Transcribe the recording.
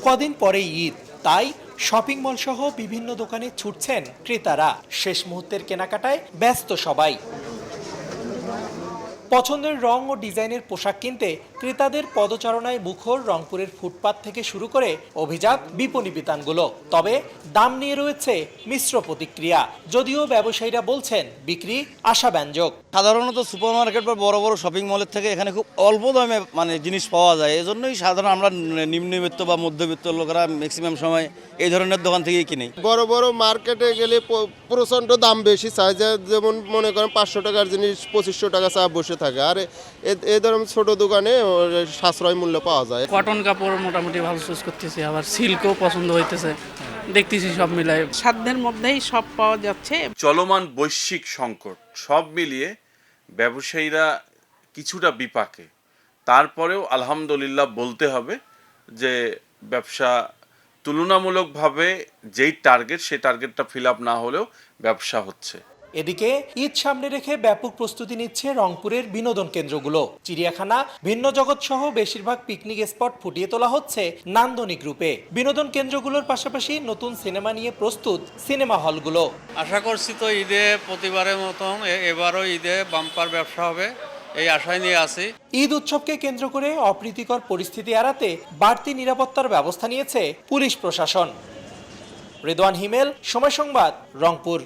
কদিন পরে ঈদ, তাই শপিং মল সহ বিভিন্ন দোকানে ছুটছেন ক্রেতারা। শেষ মুহূর্তের কেনাকাটায় ব্যস্ত সবাই। পছন্দের রং ও ডিজাইনের পোশাক কিনতে ক্রেতাদের পদচারণায় মুখর রংপুরের ফুটপাত থেকে শুরু করে অভিজাত বিপণী বিতানগুলো। তবে দাম নিয়ে রয়েছে মিশ্র প্রতিক্রিয়া, যদিও ব্যবসায়ীরা বলছেন বিক্রি আশাব্যঞ্জক। সাধারণত সুপারমার্কেট বা বড় বড় শপিং মলের থেকে এখানে খুব অল্প দামে জিনিস পাওয়া যায়। এজন্যই সাধারণ আমরা নিম্নবিত্ত বা মধ্যবিত্ত লোকেরা ম্যাক্সিমাম সময় এই ধরনের দোকান থেকেই কিনি। বড় বড় মার্কেটে গেলে প্রচণ্ড দাম বেশি চাই, যেমন মনে করেন 500 টাকার জিনিস 2500 টাকা চা বসে থাকে। আর এই ধরনের ছোট দোকানে সাশ্রয় মূল্য পাওয়া যায়। কটন কাপড় মোটামুটি ভালো চুজ করতেছি, আবার সিল্কও পছন্দ হইতেছে, দেখতেছি সব মিলাই সাধ্যের মধ্যেই সব পাওয়া যাচ্ছে। চলমান বৈশ্বিক সংকট সব মিলিয়ে ব্যবসায়ীরা কিছুটা বিপাকে, তারপরেও আলহামদুলিল্লাহ বলতে হবে যে ব্যবসা তুলনামূলকভাবে যেই টার্গেট সেই টার্গেটটা ফিল আপ না হলেও ব্যবসা হচ্ছে। এদিকে ঈদ সামনে রেখে ব্যাপক প্রস্তুতি নিচ্ছে রংপুরের বিনোদন কেন্দ্রগুলো। চিড়িয়াখানা, ভিন্ন জগৎ সহ বেশিরভাগ পিকনিক স্পট ফুটিয়ে তোলা হচ্ছে নান্দনিক রূপে। বিনোদন কেন্দ্রগুলোর পাশাপাশি নতুন সিনেমা নিয়ে প্রস্তুত সিনেমা হলগুলো। আশা করছি তো ঈদে প্রতিবারের মতন এবারও ঈদে বাম্পার ব্যবসা হবে, এই আশায় নিয়ে আছি। ঈদ উৎসবকে কেন্দ্র করে অপ্রীতিকর পরিস্থিতি এড়াতে বাড়তি নিরাপত্তার ব্যবস্থা নিয়েছে পুলিশ প্রশাসন। রেদওয়ান হিমেল, সময় সংবাদ, রংপুর।